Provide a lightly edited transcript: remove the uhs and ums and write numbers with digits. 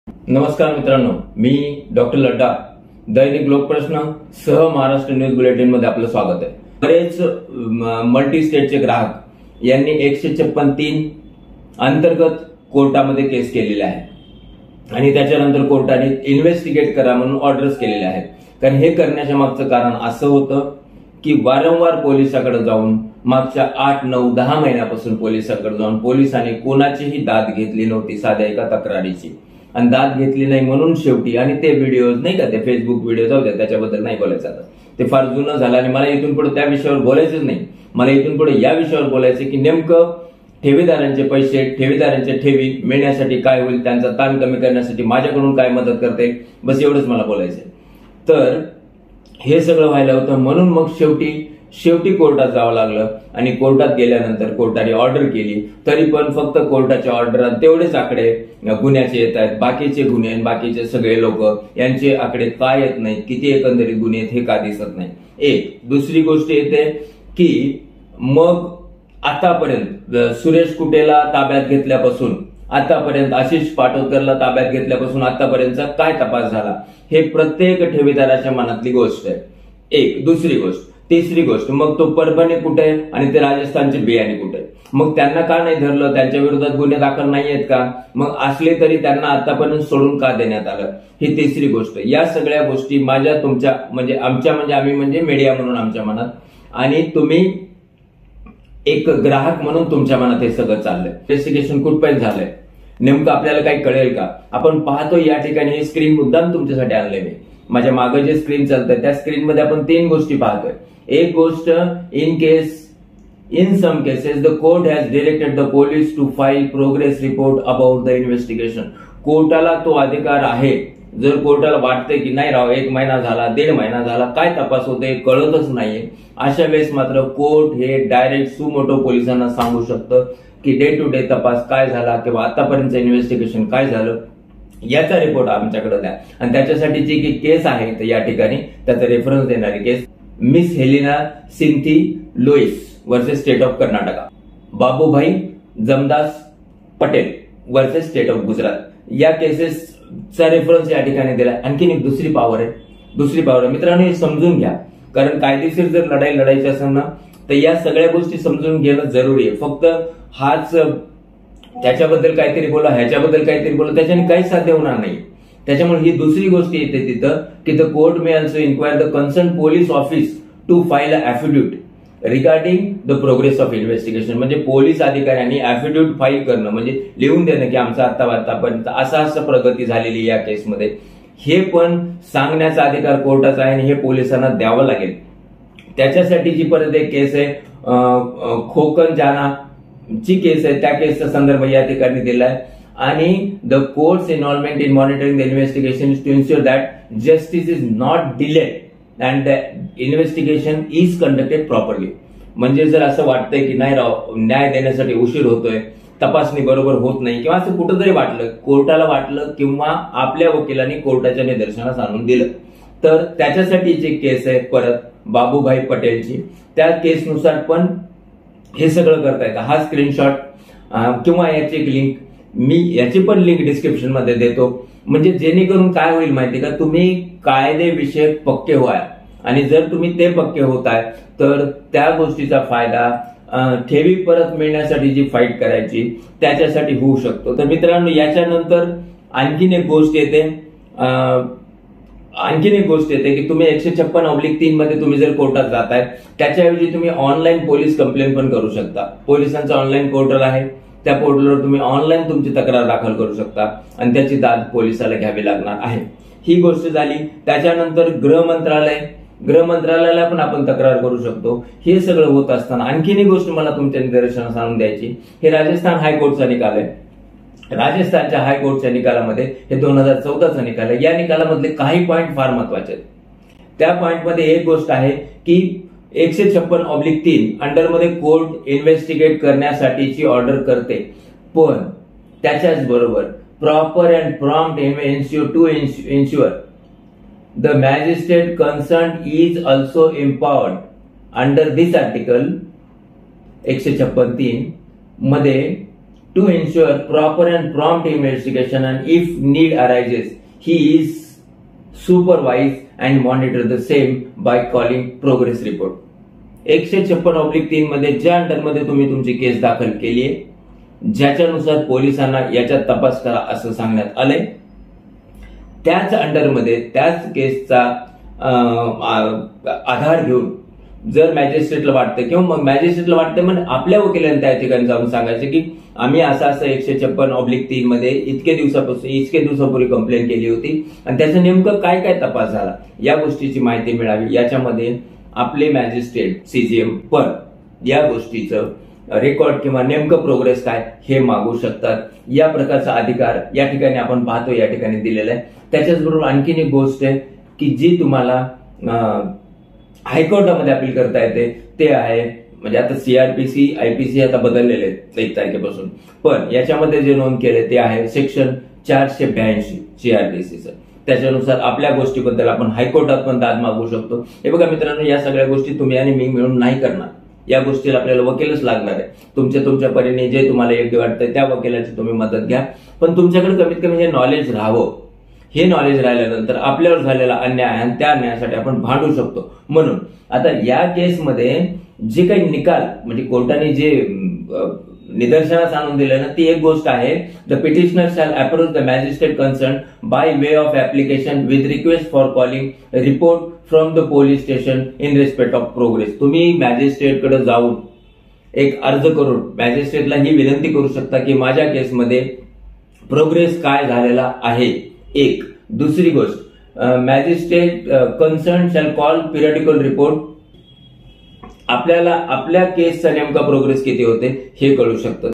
नमस्कार मित्रांनो, मी डॉक्टर लड्डा दैनिक लोकप्रश्न सह महाराष्ट्र न्यूज बुलेटिन मध्ये आपलं स्वागत आहे। बरेच मल्टी स्टेटचे ग्राहक यांनी 156(3) अंतर्गत कोर्टामध्ये केस केलेली आहे आणि त्याच्यानंतर कोर्टाने इन्व्हेस्टिगेट करा म्हणून ऑर्डर्स केलेले आहेत। कारण हे करण्याच्या मागचं कारण असं होतं की वारंवार पोलिसांकडे जाऊन मागच्या 8, 9, 10 महिन्यापासून पोलिसांकडे जाऊन पोलिसांनी कोणाचीही दाद घेतली नव्हती साध्या एका तक्रारीची, आणि दाद घेतली नाही म्हणून शेवटी आणि ते व्हिडिओज नाही का, ते फेसबुक व्हिडिओ जाऊ द्या, त्याच्याबद्दल नाही बोलायचं आता, ते फार जुनं झालं आणि मला इथून पुढे त्या विषयावर बोलायचंच नाही। मला इथून पुढे या विषयावर बोलायचं की नेमकं ठेवीदारांचे पैसे, ठेवीदारांच्या ठेवी मिळण्यासाठी काय होईल, त्यांचा ताण कमी करण्यासाठी माझ्याकडून काय मदत करते, बस एवढंच मला बोलायचंय। तर हे सगळं व्हायला होतं म्हणून मग शेवटी कोर्टात जावं लागलं आणि कोर्टात गेल्यानंतर कोर्टाने ऑर्डर केली, तरी पण फक्त कोर्टाच्या ऑर्डरात तेवढेच आकडे गुन्ह्याचे येत आहेत, बाकीचे गुन्हे आणि बाकीचे सगळे लोक यांचे आकडे काय येत नाहीत, किती एकंदरीत गुन्हे आहेत हे का दिसत नाही। एक दुसरी गोष्ट येते की मग आतापर्यंत सुरेश कुटेला ताब्यात घेतल्यापासून आतापर्यंत आशिष पाटोदकरला ताब्यात घेतल्यापासून आतापर्यंतचा काय तपास झाला हे प्रत्येक ठेवीदाराच्या मनातली गोष्ट आहे। एक दुसरी गोष्ट, तिसरी गोष्ट, मग तो परभणी कुठे आहे आणि ते राजस्थानचे बियाणे कुठे आहे, मग त्यांना का नाही धरलं, त्यांच्या विरोधात गुन्हे दाखल नाहीयेत का, मग असले तरी त्यांना आतापर्यंत सोडून का देण्यात आलं, ही तिसरी गोष्ट। या सगळ्या गोष्टी माझ्या तुमच्या म्हणजे आमच्या म्हणजे आम्ही म्हणजे मीडिया म्हणून आमच्या मनात आणि तुम्ही एक ग्राहक म्हणून तुमच्या मनात हे सगळं चाललंय। इन्व्हेस्टिगेशन कुठपर्यंत झालंय नेमकं आपल्याला काही कळेल का? आपण पाहतो या ठिकाणी हे स्क्रीन मुद्दाम तुमच्यासाठी आणलंय मी, माझ्या मागे जे स्क्रीन चालतंय त्या स्क्रीन मध्ये आपण 3 गोष्टी पाहतोय। एक गोष्ट, in some cases the court has directed the police to file progress report about the investigation। कोर्टाला तो अधिकार आहे, जर कोर्टाला वाटतंय की नाही राव 1 महिना झाला, 1.5 महिना झाला, काय तपास होते कळतच नाहीये, अशा वेळेस मात्र कोर्ट हे डायरेक्ट सुमोटो पोलिसांना सांगू शकतं की डे टू डे तपास काय झाला किंवा आतापर्यंत इन्व्हेस्टिगेशन काय झालं याचा रिपोर्ट आमच्याकडे द्या। आणि त्याच्यासाठी जी केस आहे तर या ठिकाणी त्याचा रेफरन्स देणारी case Miss Helena Cynthia Lois versus state of Karnataka, Babubhai Jamdas Patel versus state of Gujarat, या केसेसचा रेफरन्स या ठिकाणी दिला। आणखीन एक दुसरी पावर आहे मित्रांनो, हे समजून घ्या, कारण कायदेशीर जर लढाई लढायची असेल ना तर या सगळ्या गोष्टी समजून घेणं जरुरी आहे। फक्त हाच त्याच्याबद्दल काहीतरी बोला, ह्याच्याबद्दल काहीतरी बोला, त्याच्याने काहीच साध्य होणार नाही। त्याच्यामुळे ही दुसरी गोष्ट येते तिथं की the court may also inquire the concern police office to file a affidavit regarding the progress of investigation. म्हणजे पोलीस अधिकाऱ्यांनी ॲफिडेव्हिट फाईल करणं म्हणजे लिहून देणं की आमचा आतापर्यंत असं प्रगती झालेली या केसमध्ये, हे पण सांगण्याचा अधिकार कोर्टाचा आहे आणि हे पोलिसांना द्यावं लागेल। त्याच्यासाठी जी परत एक केस आहे खोकन जाना ची केस आहे, त्या केसचा संदर्भ या ठिकाणी दिलाय आणि the court's involvement in monitoring the investigation to ensure that justice is not delayed and the investigation is conducted properly. म्हणजे जर असं वाटतंय की नाही राव न्याय देण्यासाठी उशीर होतोय, तपासणी बरोबर होत नाही किंवा असं कुठंतरी वाटलं, कोर्टाला वाटलं किंवा आपल्या वकिलांनी कोर्टाच्या निदर्शनास आणून दिलं, तर त्याच्यासाठी जी केस आहे परत बाबूभाई पटेलची, त्या केसनुसार पण हे सगळं करता येतं। हा स्क्रीनशॉट किंवा याची एक लिंक मी याची पण लिंक डिस्क्रिप्शन मध्ये देतो, म्हणजे जेणेकरून काय होईल माहिती का, तुम्ही कायदेविषयक पक्के व्हाल आणि जर तुम्ही ते पक्के होताय तर त्या गोष्टीचा फायदा ठेवी परत मिळण्यासाठी जी फाईट करायची त्याच्यासाठी होऊ शकतो। तर मित्रांनो याच्यानंतर आणखीन एक गोष्ट येते की तुम्ही 156/3 मध्ये तुम्ही जर कोर्टात जाताय त्याच्याऐवजी तुम्ही ऑनलाईन पोलीस कंप्लेंट पण करू शकता। पोलिसांचं ऑनलाईन पोर्टल आहे, त्या पोर्टलवर तुम्ही ऑनलाईन तुमची तक्रार दाखल करू शकता आणि त्याची दाद पोलिसाला घ्यावी लागणार आहे। ही गोष्ट झाली। त्याच्यानंतर गृहमंत्रालयाला पण आपण तक्रार करू शकतो। हे सगळं होत असताना आणखीन एक गोष्ट मला तुमच्या निदर्शनास आणून द्यायची, हे राजस्थान हायकोर्टचा निकाल आहे। राजस्थानच्या हायकोर्टच्या निकालामध्ये हे 2014चा निकाल आहे। या निकालामधले काही पॉइंट फार महत्वाचे आहेत। त्या पॉइंटमध्ये एक गोष्ट आहे की 156/3 अंडरमध्ये कोर्ट इन्व्हेस्टिगेट करण्यासाठीची ऑर्डर करते, पण त्याच्याच बरोबर proper and prompt to ensure the magistrate concern is also empowered under this article 156(3) मध्ये to ensure proper and prompt investigation, and if need arises, he is supervise and monitor the same by calling progress report. 156/3 मध्ये ज्या अंडरमध्ये तुम्ही तुमची केस दाखल केली आहे, ज्याच्यानुसार पोलिसांना याच्यात तपास करा असं सांगण्यात आलंय, त्याच अंडरमध्ये त्याच केसचा आधार घेऊन जर मॅजिस्ट्रेटला वाटतं किंवा मग मॅजिस्ट्रेटला वाटतं मग आपल्या वकिलांनी त्या ठिकाणी जाऊन सांगायचं की आम्ही असं 156/3 मध्ये इतके दिवसापूर्वी कंप्लेंट केली होती आणि त्याचं नेमकं काय काय तपास झाला या गोष्टीची माहिती मिळावी. याच्यामध्ये आपले मॅजिस्ट्रेट सीजीएम पण या गोष्टीचं रेकॉर्ड किंवा नेमकं प्रोग्रेस काय हे मागू शकतात. या प्रकारचा अधिकार या ठिकाणी आपण पाहतो या ठिकाणी दिलेला आहे. त्याच्याचबरोबर आणखीन एक गोष्ट आहे की जी तुम्हाला हायकोर्टामध्ये अपील करता येते ते आहे, म्हणजे आता सीआरपीसी आयपीसी आता बदललेले आहेत 1 तारखेपासून, पण याच्यामध्ये जे नोंद केले ते आहे सेक्शन 482 सीआरपीसीचं. त्याच्यानुसार आपल्या गोष्टीबद्दल आपण हायकोर्टात पण दाद मागू शकतो. हे बघा मित्रांनो, या सगळ्या गोष्टी तुम्ही आणि मी मिळून नाही करणार. या गोष्टीला आपल्याला वकीलच लागणार आहे. तुमच्या परीने जे तुम्हाला योग्य वाटतं त्या वकिलाची तुम्ही मदत घ्या, पण तुमच्याकडे कमीत कमी हे नॉलेज राहावं. हे नॉलेज राहिल्यानंतर आपल्यावर झालेला अन्याय आणि त्या अन्यायासाठी आपण भांडू शकतो. म्हणून आता या केसमध्ये जे काही निकाल म्हणजे कोर्टाने जे निदर्शनास आणून दिलं ना, ती एक गोष्ट आहे, the petitioner shall approach the magistrate concern by way of application with request for calling report from the police station in respect of progress. तुम्ही मॅजिस्ट्रेटकडे जाऊन एक अर्ज करून मॅजिस्ट्रेटला ही विनंती करू शकता की माझ्या केसमध्ये प्रोग्रेस काय झालेला आहे. एक दुसरी गोष्ट, magistrate concern shall call periodical report. आपल्याला आपल्या केसचा नेमका प्रोग्रेस किती होते हे कळू शकतं.